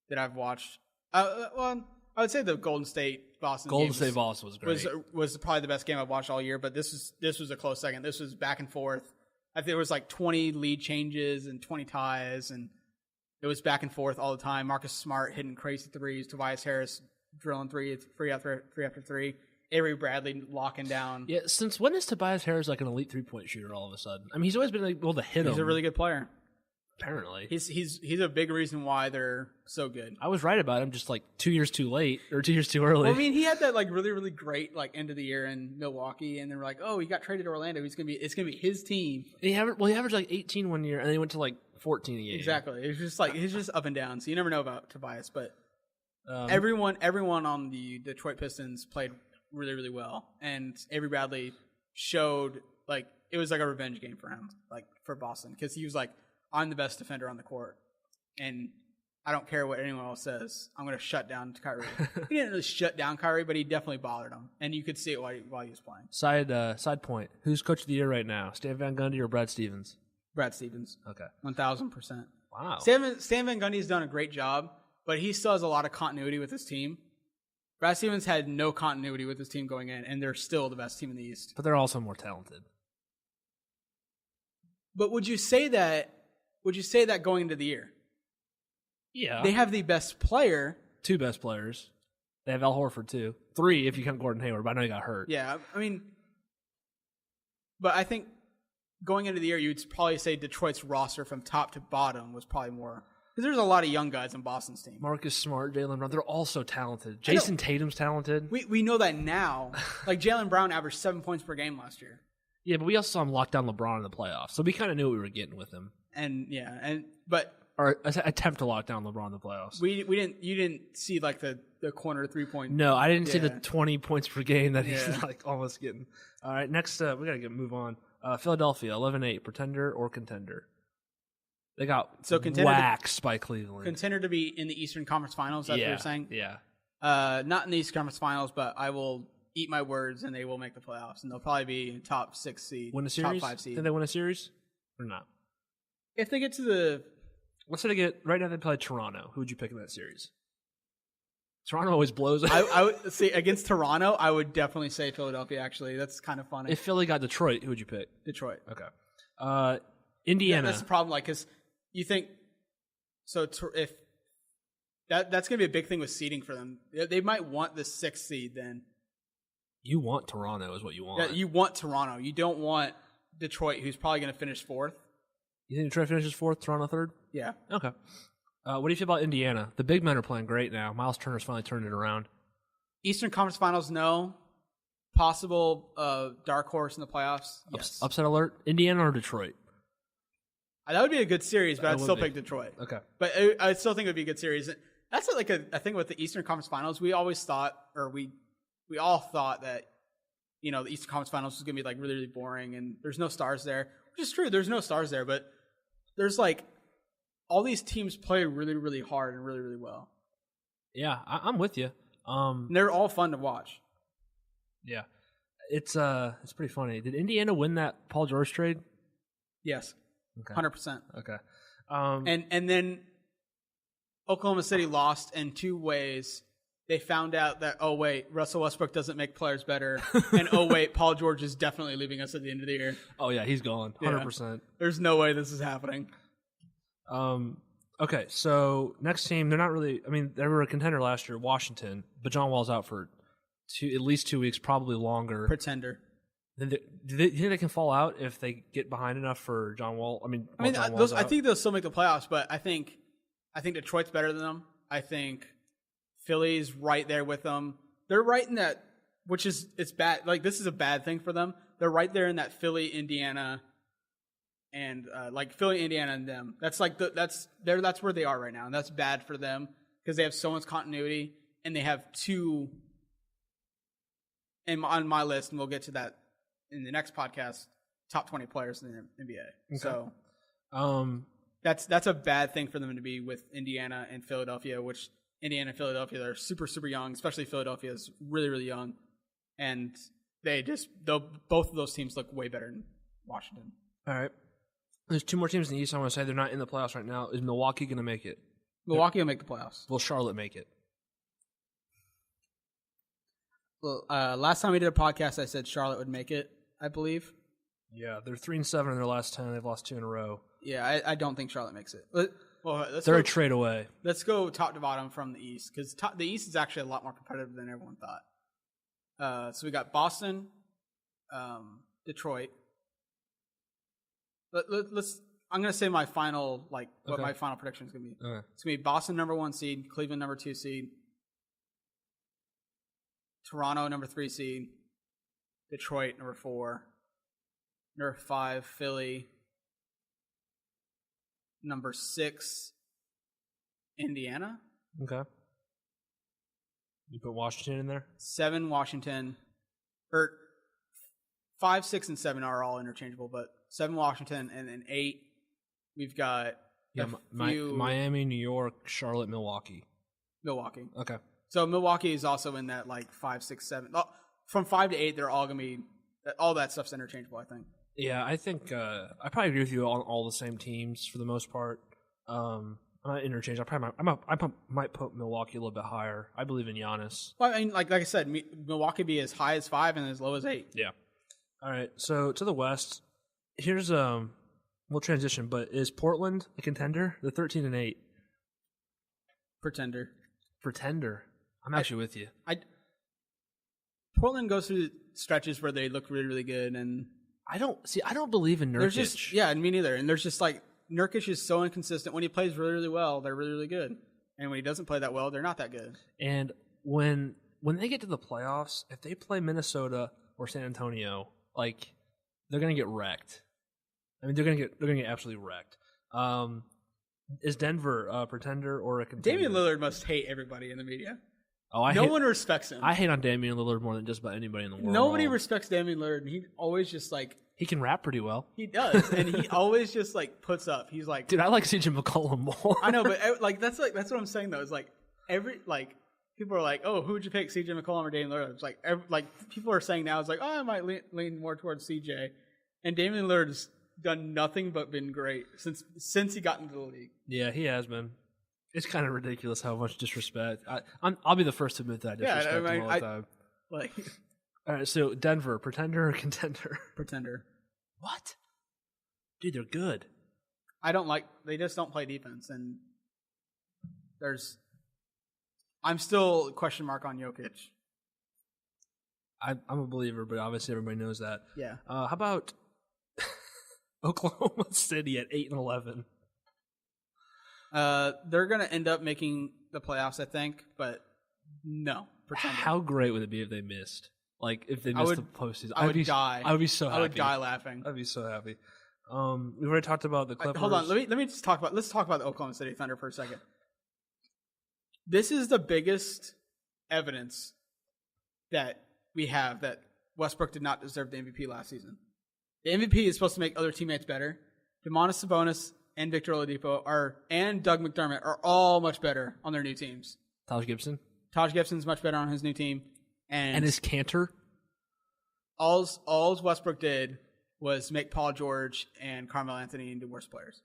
that I've watched. Well, I would say the Golden State Boston was great. Was probably the best game I've watched all year. But this was a close second. This was back and forth. I think there was like 20 lead changes and 20 ties, and it was back and forth all the time. Marcus Smart hitting crazy threes. Tobias Harris drilling three after three. Avery Bradley locking down. Yeah, since when is Tobias Harris like an elite 3-point shooter all of a sudden? I mean, he's always been able to hit him. He's a really good player. Apparently. He's a big reason why they're so good. I was right about him, just like 2 years too late or 2 years too early. Well, I mean, he had that like really, really great like end of the year in Milwaukee, and they were like, oh, he got traded to Orlando. It's gonna be his team. He averaged like 18 one year, and then he went to like 14 a game. Exactly. It's just like he's just up and down. So you never know about Tobias, but everyone on the Detroit Pistons played really, really well, and Avery Bradley showed like it was like a revenge game for him, like for Boston, because he was like, I'm the best defender on the court, and I don't care what anyone else says. I'm going to shut down Kyrie. He didn't really shut down Kyrie, but he definitely bothered him, and you could see it while he was playing. Side point: who's coach of the year right now? Stan Van Gundy or Brad Stevens? Brad Stevens. Okay, 1,000%. Wow. Stan Van Gundy's done a great job, but he still has a lot of continuity with his team. Brad Stevens had no continuity with his team going in, and they're still the best team in the East. But they're also more talented. But would you say that going into the year? Yeah. They have the best player. 2 best players. They have Al Horford, too. 3 if you count Gordon Hayward, but I know he got hurt. Yeah, I mean, but I think going into the year, you'd probably say Detroit's roster from top to bottom was probably more. Because there's a lot of young guys on Boston's team. Marcus Smart, Jaylen Brown, they're all so talented. Jason Tatum's talented. We know that now. Like, Jaylen Brown averaged 7 points per game last year. Yeah, but we also saw him lock down LeBron in the playoffs, so we kind of knew what we were getting with him. Or attempt to lock down LeBron in the playoffs. You didn't see like the corner 3-point. No, I didn't see the 20 points per game that he's like almost getting. All right, next we got to move on. Philadelphia 11-8, pretender or contender? They got waxed by Cleveland. Contender to be in the Eastern Conference Finals. That's what you're saying. Yeah. Not in the Eastern Conference Finals, but I will eat my words, and they will make the playoffs, and they'll probably be in top 6 seed, win a series, top 5 seed. Think they win a series or not? If they get to the, let's say they get right now, they play Toronto. Who would you pick in that series? Toronto always blows. I would say against Toronto, I would definitely say Philadelphia. Actually, that's kind of funny. If Philly got Detroit, who would you pick? Detroit. Okay. Indiana. That's the problem. Like, because you think so. If that's going to be a big thing with seeding for them, they might want the 6th seed. Then you want Toronto, is what you want. Yeah, you want Toronto. You don't want Detroit, who's probably going to finish 4th. You think Detroit finishes 4th, Toronto 3rd? Yeah. Okay. What do you feel about Indiana? The big men are playing great now. Miles Turner's finally turned it around. Eastern Conference Finals, no. Possible dark horse in the playoffs, yes. Upset alert? Indiana or Detroit? That would be a good series, but I'd still pick Detroit. Okay. But I still think it would be a good series. That's like a thing with the Eastern Conference Finals. We always thought, or we all thought that, you know, the Eastern Conference Finals was going to be like really, really boring, and there's no stars there. Which is true, there's no stars there, but there's like all these teams play really, really hard and really, really well. Yeah, I'm with you. And they're all fun to watch. Yeah, it's pretty funny. Did Indiana win that Paul George trade? Yes, okay. 100%. Okay. And then Oklahoma City lost in 2 ways. They found out that, oh, wait, Russell Westbrook doesn't make players better. And, oh, wait, Paul George is definitely leaving us at the end of the year. Oh, yeah, he's gone. 100%. Yeah. There's no way this is happening. Okay, so next team, they're not really – I mean, they were a contender last year, Washington, but John Wall's out for at least 2 weeks, probably longer. Pretender. Do you think they can fall out if they get behind enough for John Wall? I think they'll still make the playoffs, but I think Detroit's better than them. I think – Philly's right there with them. They're right in that, which is, it's bad. Like, this is a bad thing for them. They're right there in that Philly, Indiana, and like Philly, Indiana, and them. That's like that's where they are right now, and that's bad for them because they have so much continuity, and they have 2. On my list, and we'll get to that in the next podcast. Top 20 players in the NBA. Okay. So, that's a bad thing for them to be with Indiana and Philadelphia, which. Indiana and Philadelphia are super, super young, especially Philadelphia is really, really young. And both of those teams look way better than Washington. All right. There's 2 more teams in the East I want to say they're not in the playoffs right now. Is Milwaukee going to make it? Milwaukee will make the playoffs. Will Charlotte make it? Well, last time we did a podcast, I said Charlotte would make it, I believe. Yeah, they're 3-7 in their last 10. They've lost 2 in a row. Yeah, I don't think Charlotte makes it. They're a trade away. Let's go top to bottom from the East, because the East is actually a lot more competitive than everyone thought. So we got Boston, Detroit. I'm going to say my final, what my final prediction is going to be. Okay. It's going to be Boston number 1 seed, Cleveland number 2 seed, Toronto number 3 seed, Detroit number 4, number 5 Philly, number 6 Indiana. Okay. You put Washington in there? 7 Washington, or 5, 6, and 7 are all interchangeable, but 7 Washington, and then 8 we've got Miami, New York, Charlotte, Milwaukee. Okay. So Milwaukee is also in that 5, 6, 7. From 5 to 8, they're all gonna be all that stuff's interchangeable, I think. Yeah, I think I probably agree with you on all the same teams for the most part. I'm not interchange. I might put Milwaukee a little bit higher. I believe in Giannis. Well, I mean, like I said, Milwaukee be as high as 5 and as low as 8. Yeah. All right. So to the West, here's we'll transition. But is Portland a contender? The 13-8. Pretender. I'm actually with you. Portland goes through stretches where they look really, really good, and I don't believe in Nurkic. Me neither. And there's just Nurkic is so inconsistent. When he plays really, really well, they're really, really good. And when he doesn't play that well, they're not that good. And when they get to the playoffs, if they play Minnesota or San Antonio, they're gonna get wrecked. I mean, they're gonna get absolutely wrecked. Is Denver a pretender or a contender? Damian Lillard must hate everybody in the media. Oh, no one respects him. I hate on Damian Lillard more than just about anybody in the world. Nobody respects Damian Lillard. And he always just he can rap pretty well. He does, and he always just puts up. He's like, dude, I like CJ McCollum more. I know, but that's what I'm saying though. Is people are like, oh, who would you pick, CJ McCollum or Damian Lillard? It's people are saying now, it's like, oh, I might lean more towards CJ, and Damian Lillard's done nothing but been great since he got into the league. Yeah, he has been. It's kind of ridiculous how much disrespect. I'll be the first to admit that I disrespect him all the time. All right, so Denver, pretender or contender? Pretender. What? Dude, they're good. They just don't play defense, and I'm still question mark on Jokic. I'm a believer, but obviously everybody knows that. Yeah. How about Oklahoma City at 8-11? They're going to end up making the playoffs, I think, but no. Pretender. How great would it be if they missed? If they missed the postseason. I would die. I would be so happy. I would die laughing. I'd be so happy. We've already talked about the Clippers. Hold on. Let me just talk about the Oklahoma City Thunder for a second. This is the biggest evidence that we have that Westbrook did not deserve the MVP last season. The MVP is supposed to make other teammates better. Domantas Sabonis and Victor Oladipo and Doug McDermott are all much better on their new teams. Taj Gibson's much better on his new team. And is Cantor? All Westbrook did was make Paul George and Carmelo Anthony into worse players.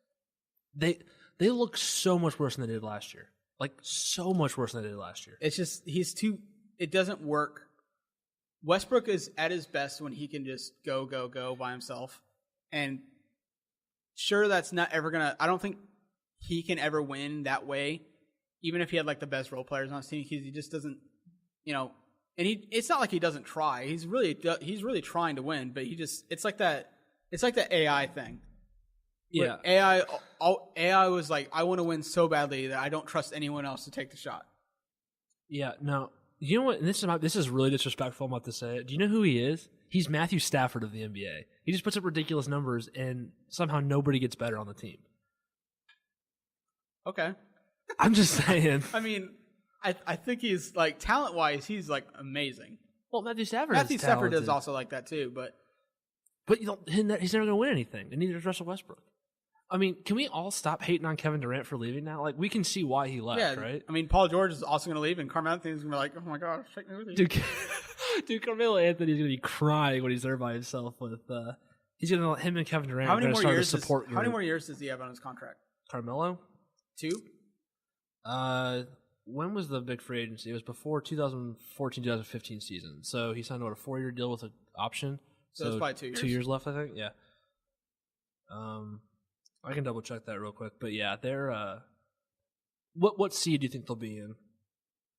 They look so much worse than they did last year. So much worse than they did last year. It's just it doesn't work. Westbrook is at his best when he can just go by himself. And sure, that's not ever gonna. I don't think he can ever win that way, even if he had the best role players on his team. He just doesn't, And it's not like he doesn't try. He's really trying to win, but it's like that AI thing. Yeah, AI was like, I want to win so badly that I don't trust anyone else to take the shot. Yeah, no. You know what? And this is really disrespectful. I'm about to say it. Do you know who he is? He's Matthew Stafford of the NBA. He just puts up ridiculous numbers, and somehow nobody gets better on the team. Okay. I'm just saying. I mean, I think he's talent-wise, he's amazing. Well, Matthew Stafford is also like that too, but he's never going to win anything, and neither is Russell Westbrook. I mean, can we all stop hating on Kevin Durant for leaving now? We can see why he left, right? I mean, Paul George is also going to leave, and Carmelo Anthony's going to be like, oh my gosh, take me with you. Dude, Carmelo Anthony's going to be crying when he's there by himself with, he's going to let him and Kevin Durant how many more years does he have on his contract? Carmelo? 2? When was the big free agency? It was before 2014-2015 season. So he signed a 4-year deal with an option. So it's probably 2 years. 2 years left, I think. Yeah. I can double check that real quick, but yeah, they're. What seed do you think they'll be in?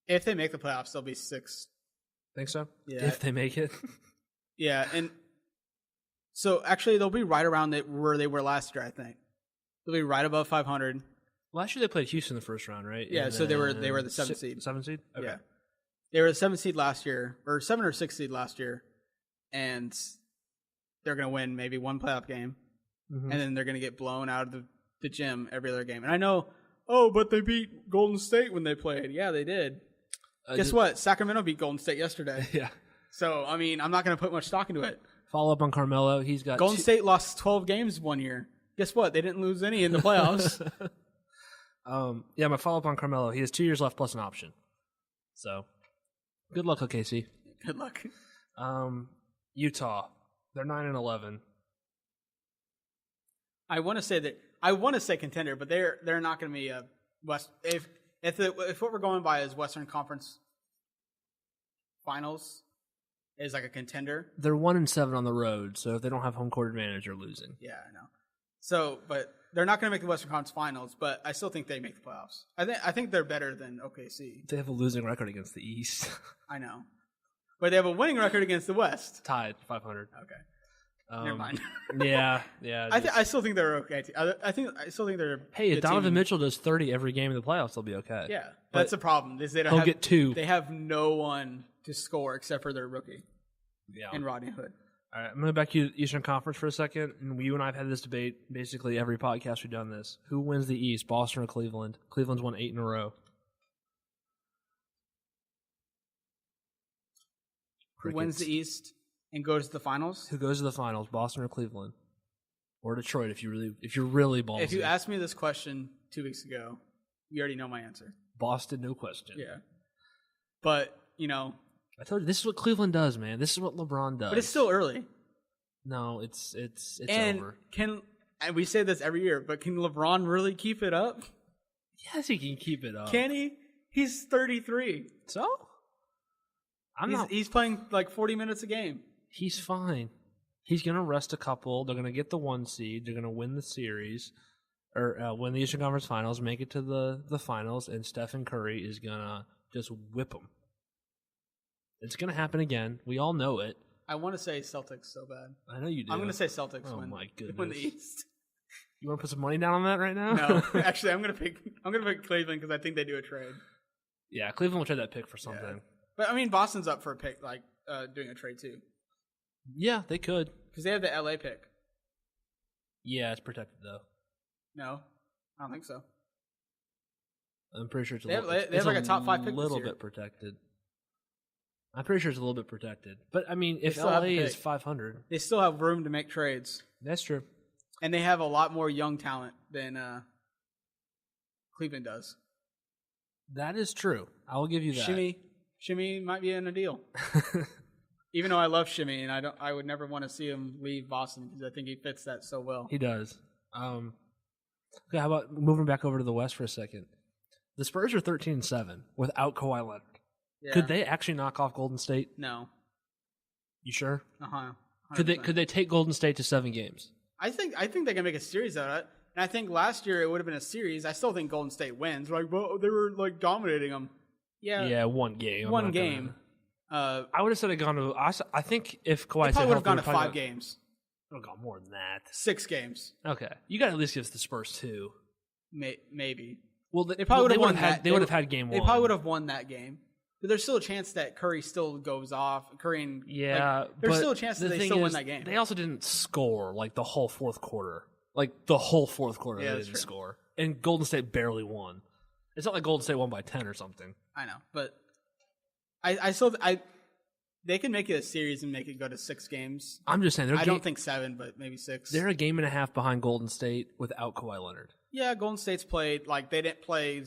If they make the playoffs, they'll be 6. Think so? Yeah. If they make it. Yeah, and so actually they'll be right around where they were last year. I think they'll be right above 500. Last year they played Houston in the first round, right? Yeah, and so they were the 7th seed. 7th seed? Okay. Yeah, they were the 7th seed last year, or 7 or 6 seed last year, and they're going to win maybe one playoff game, and then they're going to get blown out of the gym every other game. And I know, but they beat Golden State when they played. Yeah, they did. Guess what? Sacramento beat Golden State yesterday. Yeah. So, I mean, I'm not going to put much stock into it. Follow up on Carmelo. He's got Golden State lost 12 games one year. Guess what? They didn't lose any in the playoffs. Yeah, my follow up on Carmelo. He has 2 years left plus an option. So, good luck, OKC. Good luck. Utah. They're 9-11. I want to say contender, but they're not going to be a West. If what we're going by is Western Conference Finals is like a contender. They're 1-7 on the road, so if they don't have home court advantage, they're losing. Yeah, I know. So, but they're not going to make the Western Conference Finals, but I still think they make the playoffs. I think they're better than OKC. They have a losing record against the East. I know, but they have a winning record against the West. Tied 500. Okay. Never mind. Yeah. I still think they're okay. I still think they're. Hey, if Donovan Mitchell does 30 every game in the playoffs, they'll be okay. Yeah, that's the problem. Is they don't get 2. They have no one to score except for their rookie. Yeah. And Rodney Hood. All right, I'm going back to Eastern Conference for a second, and you and I have had this debate basically every podcast we've done this. Who wins the East, Boston or Cleveland? Cleveland's won 8 in a row. Who wins the East and goes to the finals? Who goes to the finals, Boston or Cleveland? Or Detroit if you're really ballsy. If you asked me this question 2 weeks ago, you already know my answer. Boston, no question. Yeah. But, I told you, this is what Cleveland does, man. This is what LeBron does. But it's still early. No, it's over. And we say this every year, but can LeBron really keep it up? Yes, he can keep it up. Can he? He's 33. So? He's playing like 40 minutes a game. He's fine. He's going to rest a couple. They're going to get the 1 seed. They're going to win the series, or win the Eastern Conference Finals, make it to the finals, and Stephen Curry is going to just whip them. It's going to happen again. We all know it. I want to say Celtics so bad. I know you do. I'm going to say Celtics my goodness. win the East. You want to put some money down on that right now? No, actually, I'm going to pick Cleveland because I think they do a trade. Yeah, Cleveland will trade that pick for something. Yeah. But I mean, Boston's up for a pick, like doing a trade too. Yeah, they could because they have the LA pick. Yeah, it's protected though. No, I don't think so. I'm pretty sure it's they have like a top 5 pick. A little bit protected. I'm pretty sure it's a little bit protected. But, I mean, if LA is 500. They still have room to make trades. That's true. And they have a lot more young talent than Cleveland does. That is true. I will give you that. Shimmy might be in a deal. Even though I love Shimmy, and I would never want to see him leave Boston because I think he fits that so well. He does. Okay, how about moving back over to the West for a second? The Spurs are 13-7 without Kawhi Leonard. Yeah. Could they actually knock off Golden State? No. You sure? 100%. Could they take Golden State to 7 games? I think they can make a series out of it. And I think last year it would have been a series. I still think Golden State wins. Like, well, they were like dominating them. Yeah. Yeah, 1 game. One game. I would have said it gone to. I think if Kawhi probably would have gone to 5 games. It would have gone more than that. 6 games. Okay, you got to at least give the Spurs 2. Maybe. Well, they probably would have had. They would have had game 1. They probably would have won that game. But there's still a chance that Curry still goes off. There's still a chance that they still win that game. They also didn't score like the whole fourth quarter. Like the whole fourth quarter, they didn't score. And Golden State barely won. It's not like Golden State won by 10 or something. I know, but they can make it a series and make it go to 6 games. I'm just saying. I don't think 7, but maybe 6. They're a game and a half behind Golden State without Kawhi Leonard. Yeah, Golden State's played like they didn't play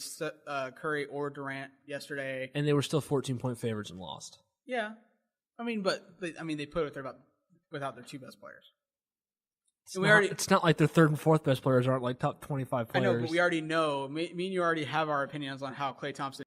Curry or Durant yesterday, and they were still 14-point favorites and lost. Yeah, I mean, they put it without their 2 best players. It's not like their third and fourth best players aren't like top 25 players. I know, but we already know. Me and you already have our opinions on how Klay Thompson